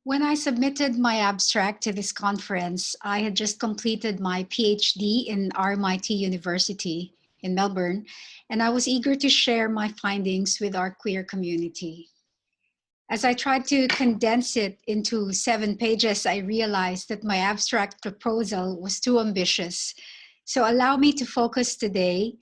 When I submitted my abstract to this conference, I had just completed my PhD in RMIT University in Melbourne, and I was eager to share my findings with our queer community. As I tried to condense it into 7 pages, I realized that my abstract proposal was too ambitious. So allow me to focus today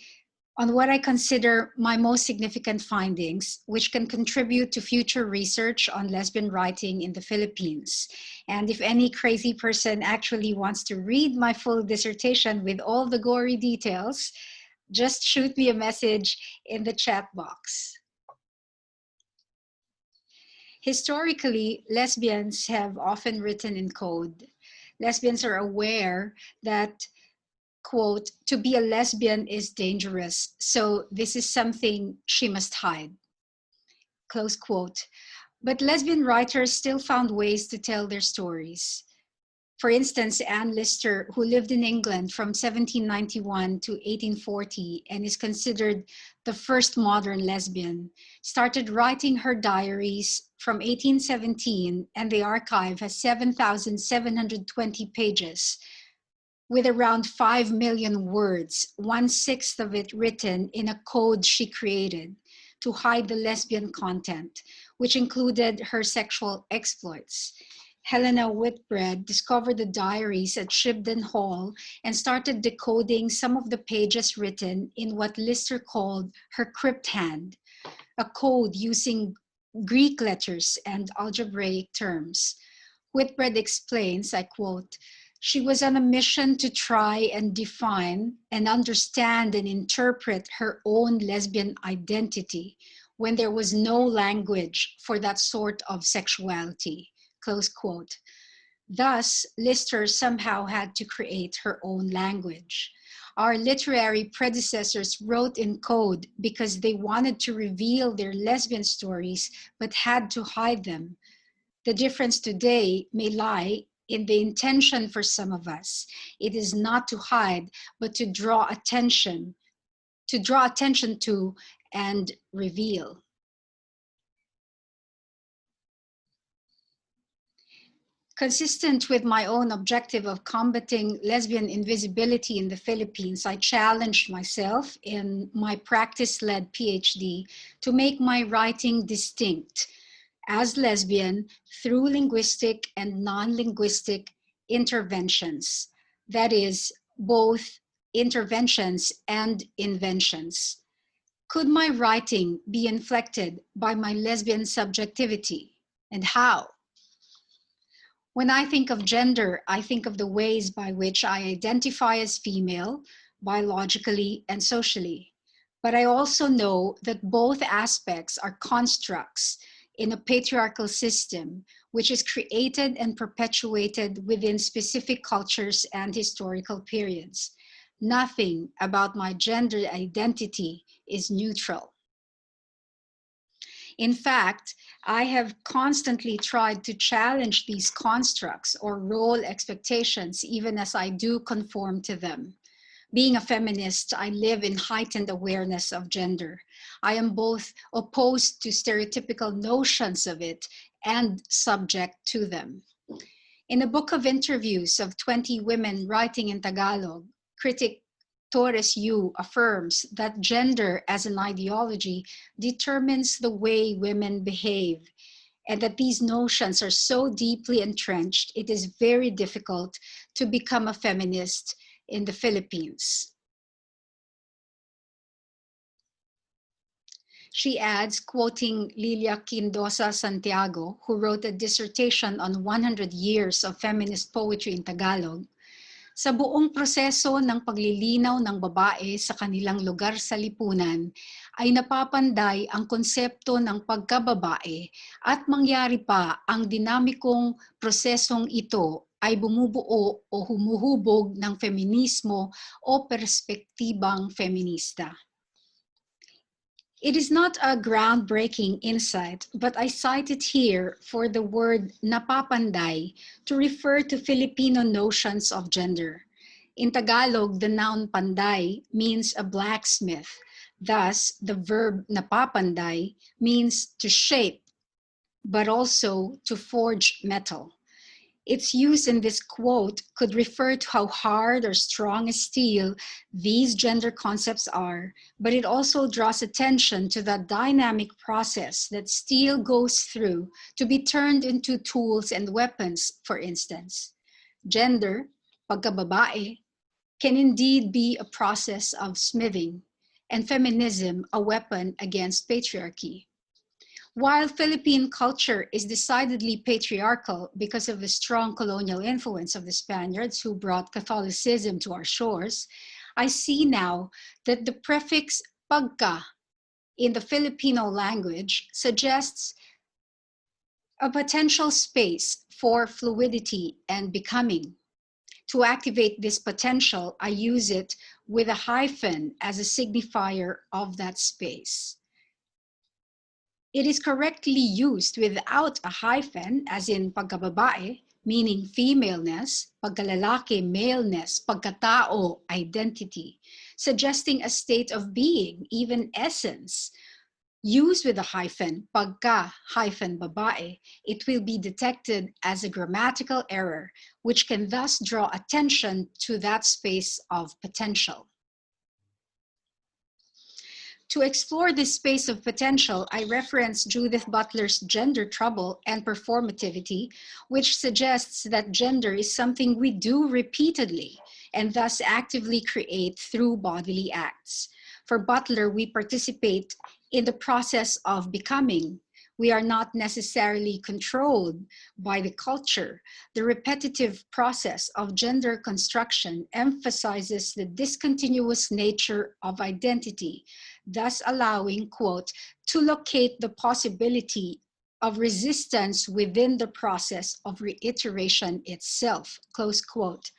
on what I consider my most significant findings, which can contribute to future research on lesbian writing in the Philippines. And if any crazy person actually wants to read my full dissertation with all the gory details, just shoot me a message in the chat box. Historically, lesbians have often written in code. Lesbians are aware that, quote, to be a lesbian is dangerous, so this is something she must hide, close quote. But lesbian writers still found ways to tell their stories. For instance, Anne Lister, who lived in England from 1791 to 1840 and is considered the first modern lesbian, started writing her diaries from 1817, and the archive has 7,720 pages, with around 5 million words, 1/6 of it written in a code she created to hide the lesbian content, which included her sexual exploits. Helena Whitbread discovered the diaries at Shibden Hall and started decoding some of the pages written in what Lister called her crypt hand, a code using Greek letters and algebraic terms. Whitbread explains, I quote, "She was on a mission to try and define and understand and interpret her own lesbian identity when there was no language for that sort of sexuality," close quote. Thus, Lister somehow had to create her own language. Our literary predecessors wrote in code because they wanted to reveal their lesbian stories but had to hide them. The difference today may lie in the intention for some of us. It is not to hide, but to draw attention to and reveal. Consistent with my own objective of combating lesbian invisibility in the Philippines, I challenged myself in my practice-led PhD to make my writing distinct as lesbian through linguistic and non-linguistic interventions. That is, both interventions and inventions. Could my writing be inflected by my lesbian subjectivity, and how? When I think of gender, I think of the ways by which I identify as female, biologically and socially. But I also know that both aspects are constructs in a patriarchal system, which is created and perpetuated within specific cultures and historical periods. Nothing about my gender identity is neutral. In fact, I have constantly tried to challenge these constructs or role expectations, even as I do conform to them. Being a feminist, I live in heightened awareness of gender. I am both opposed to stereotypical notions of it and subject to them. In a book of interviews of 20 women writing in Tagalog, critic Torres Yu affirms that gender as an ideology determines the way women behave, and that these notions are so deeply entrenched, it is very difficult to become a feminist in the Philippines. She adds, quoting Lilia Quindosa Santiago, who wrote a dissertation on 100 years of feminist poetry in Tagalog, "Sa buong proseso ng paglilinaw ng babae sa kanilang lugar sa lipunan, ay napapanday ang konsepto ng pagkababae at mangyari pa ang dinamikong prosesong ito ay bumubuo o humuhubog ng feminismo o perspektibang feminista." It is not a groundbreaking insight, but I cite it here for the word napapanday to refer to Filipino notions of gender. In Tagalog, the noun panday means a blacksmith. Thus, the verb napapanday means to shape but also to forge metal. Its use in this quote could refer to how hard or strong as steel these gender concepts are, but it also draws attention to the dynamic process that steel goes through to be turned into tools and weapons, for instance. Gender, pagkababae, can indeed be a process of smithing, and feminism a weapon against patriarchy. While Philippine culture is decidedly patriarchal because of the strong colonial influence of the Spaniards who brought Catholicism to our shores, I see now that the prefix pagka in the Filipino language suggests a potential space for fluidity and becoming. To activate this potential, I use it with a hyphen as a signifier of that space. It is correctly used without a hyphen, as in pagkababae, meaning femaleness, pagkalalaki, maleness, pagkatao, identity, suggesting a state of being, even essence. Used with a hyphen, pagka hyphen babae, it will be detected as a grammatical error, which can thus draw attention to that space of potential. To explore this space of potential, I reference Judith Butler's Gender Trouble and Performativity, which suggests that gender is something we do repeatedly and thus actively create through bodily acts. For Butler, we participate in the process of becoming. We are not necessarily controlled by the culture. The repetitive process of gender construction emphasizes the discontinuous nature of identity, thus allowing, quote, to locate the possibility of resistance within the process of reiteration itself, close quote.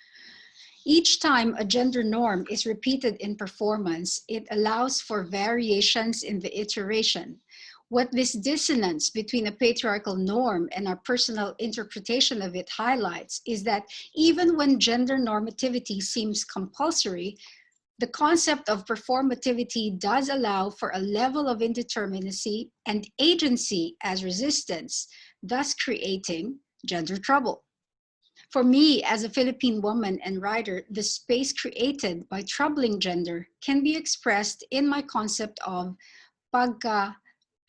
Each time a gender norm is repeated in performance, it allows for variations in the iteration. What this dissonance between a patriarchal norm and our personal interpretation of it highlights is that even when gender normativity seems compulsory, the concept of performativity does allow for a level of indeterminacy and agency as resistance, thus creating gender trouble. For me, as a Philippine woman and writer, the space created by troubling gender can be expressed in my concept of pagka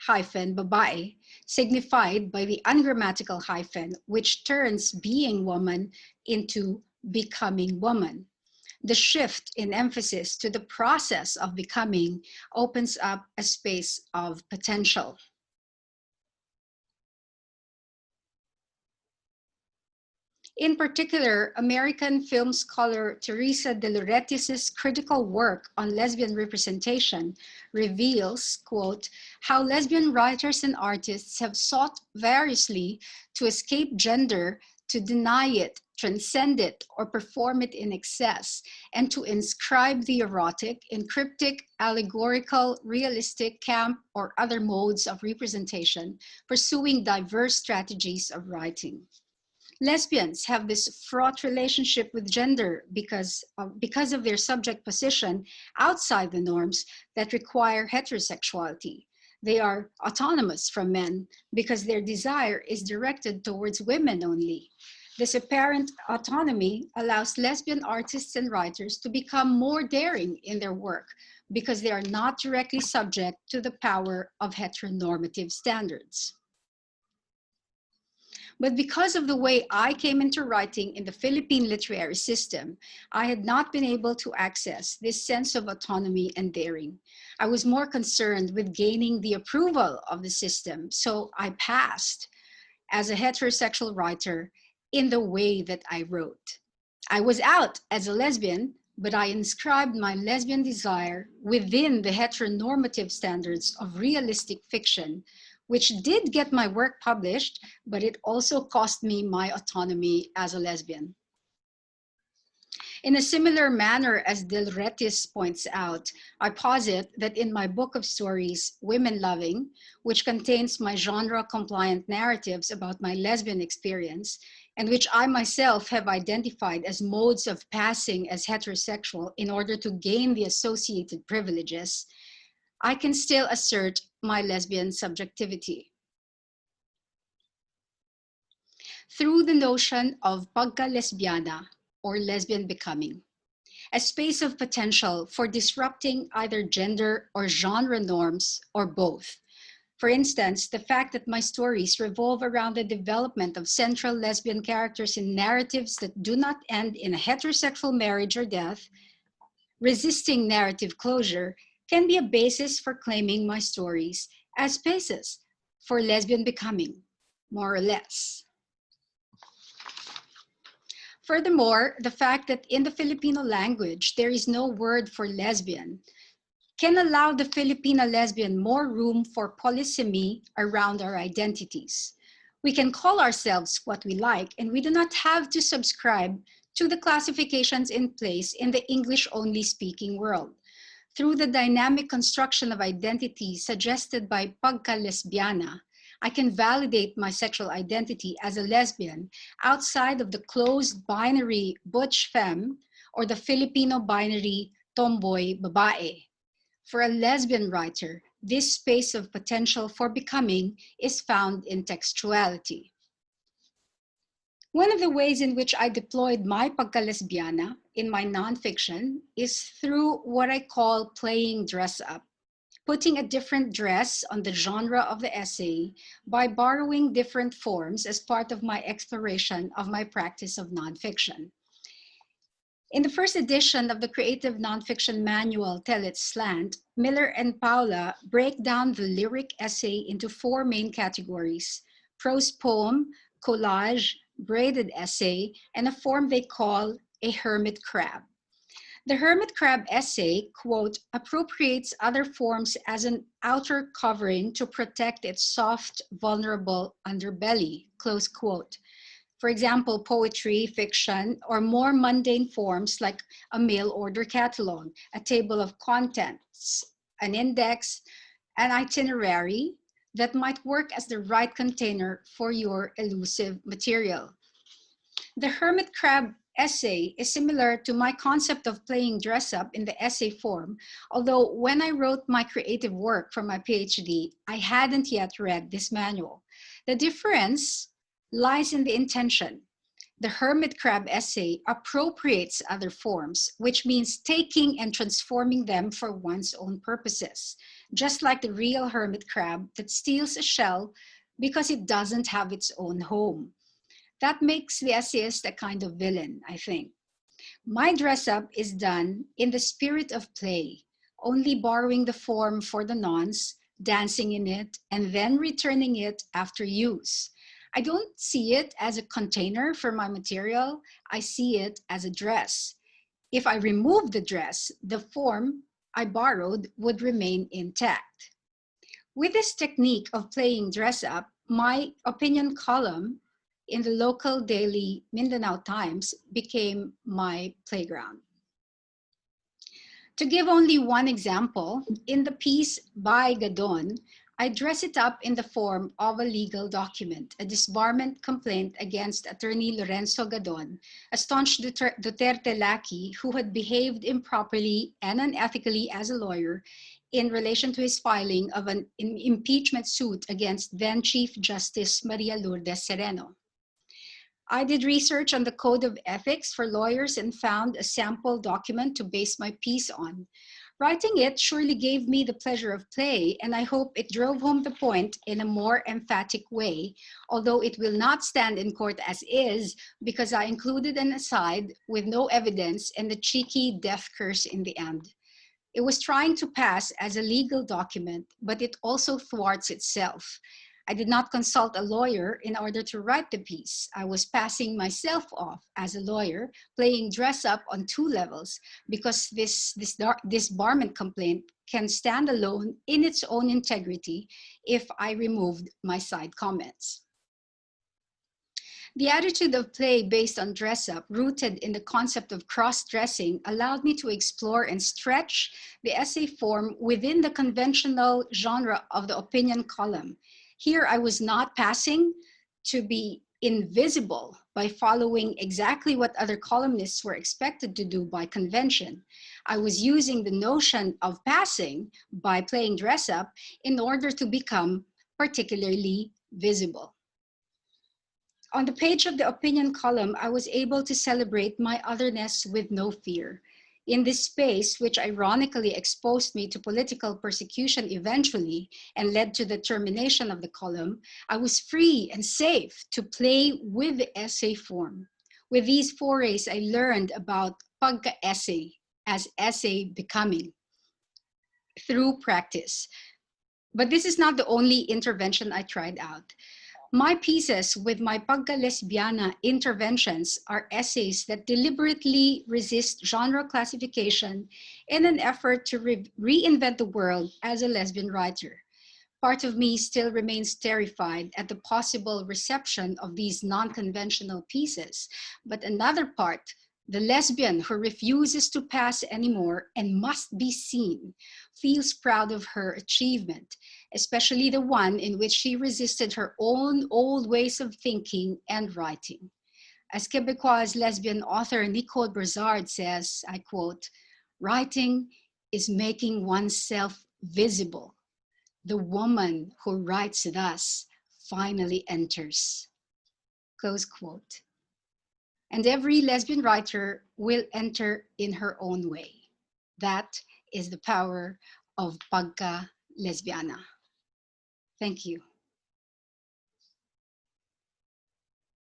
hyphen babae, signified by the ungrammatical hyphen, which turns being woman into becoming woman. The shift in emphasis to the process of becoming opens up a space of potential. In particular, American film scholar Teresa de Lauretis' critical work on lesbian representation reveals, quote, how lesbian writers and artists have sought variously to escape gender, to deny it, transcend it, or perform it in excess, and to inscribe the erotic in cryptic, allegorical, realistic, camp, or other modes of representation, pursuing diverse strategies of writing. Lesbians have this fraught relationship with gender because of their subject position outside the norms that require heterosexuality. They are autonomous from men because their desire is directed towards women only. This apparent autonomy allows lesbian artists and writers to become more daring in their work because they are not directly subject to the power of heteronormative standards. But because of the way I came into writing in the Philippine literary system, I had not been able to access this sense of autonomy and daring. I was more concerned with gaining the approval of the system, so I passed as a heterosexual writer in the way that I wrote. I was out as a lesbian, but I inscribed my lesbian desire within the heteronormative standards of realistic fiction, which did get my work published, but it also cost me my autonomy as a lesbian. In a similar manner as Del Retis points out, I posit that in my book of stories, Women Loving, which contains my genre-compliant narratives about my lesbian experience, and which I myself have identified as modes of passing as heterosexual in order to gain the associated privileges, I can still assert my lesbian subjectivity. through the notion of Pagka-lesbiana or lesbian becoming, a space of potential for disrupting either gender or genre norms or both. For instance, the fact that my stories revolve around the development of central lesbian characters in narratives that do not end in a heterosexual marriage or death, resisting narrative closure, can be a basis for claiming my stories as spaces for lesbian becoming, more or less. Furthermore, the fact that in the Filipino language there is no word for lesbian can allow the Filipino lesbian more room for polysemy around our identities. We can call ourselves what we like, and we do not have to subscribe to the classifications in place in the English-only speaking world. Through the dynamic construction of identity suggested by Pagka-lesbiana, I can validate my sexual identity as a lesbian outside of the closed binary butch-femme or the Filipino binary tomboy-babae. For a lesbian writer, this space of potential for becoming is found in textuality. One of the ways in which I deployed my Pagka-lesbiana in my nonfiction is through what I call playing dress up, putting a different dress on the genre of the essay by borrowing different forms as part of my exploration of my practice of nonfiction. In the first edition of the Creative Nonfiction Manual, Tell It Slant, Miller and Paula break down the lyric essay into four main categories: prose poem, collage, braided essay, and a form they call a hermit crab. The hermit crab essay, quote, appropriates other forms as an outer covering to protect its soft, vulnerable underbelly, close quote. For example, poetry, fiction, or more mundane forms like a mail order catalog, a table of contents, an index, an itinerary that might work as the right container for your elusive material. The hermit crab essay is similar to my concept of playing dress up in the essay form, although when I wrote my creative work for my PhD, I hadn't yet read this manual. The difference lies in the intention. The hermit crab essay appropriates other forms, which means taking and transforming them for one's own purposes, just like the real hermit crab that steals a shell because it doesn't have its own home. That makes the essayist a kind of villain, I think. My dress up is done in the spirit of play, only borrowing the form for the nonce, dancing in it, and then returning it after use. I don't see it as a container for my material. I see it as a dress. If I remove the dress, the form I borrowed would remain intact. With this technique of playing dress up, my opinion column in the local daily Mindanao Times became my playground. To give only one example, in the piece by Gadon, I dress it up in the form of a legal document, a disbarment complaint against attorney Lorenzo Gadon, a staunch Duterte lackey who had behaved improperly and unethically as a lawyer in relation to his filing of an impeachment suit against then Chief Justice Maria Lourdes Sereno. I did research on the Code of Ethics for lawyers and found a sample document to base my piece on. Writing it surely gave me the pleasure of play, and I hope it drove home the point in a more emphatic way, although it will not stand in court as is because I included an aside with no evidence and a cheeky death curse in the end. It was trying to pass as a legal document, but it also thwarts itself. I did not consult a lawyer in order to write the piece. I was passing myself off as a lawyer, playing dress up on two levels, because this disbarment complaint can stand alone in its own integrity if I removed my side comments. The attitude of play based on dress up, rooted in the concept of cross-dressing, allowed me to explore and stretch the essay form within the conventional genre of the opinion column. Here, I was not passing to be invisible by following exactly what other columnists were expected to do by convention. I was using the notion of passing by playing dress up in order to become particularly visible. On the page of the opinion column, I was able to celebrate my otherness with no fear. In this space, which ironically exposed me to political persecution eventually and led to the termination of the column, I was free and safe to play with the essay form. With these forays, I learned about pagka-essay as essay becoming through practice. But this is not the only intervention I tried out. My pieces with my Pagka-lesbiana interventions are essays that deliberately resist genre classification in an effort to reinvent the world as a lesbian writer. Part of me still remains terrified at the possible reception of these non-conventional pieces, but another part, the lesbian who refuses to pass anymore and must be seen, feels proud of her achievement, especially the one in which she resisted her own old ways of thinking and writing. As Quebecois lesbian author Nicole Brazard says, I quote, "Writing is making oneself visible. The woman who writes thus finally enters." Close quote. And every lesbian writer will enter in her own way. That is the power of Pagka-lesbiana. Thank you.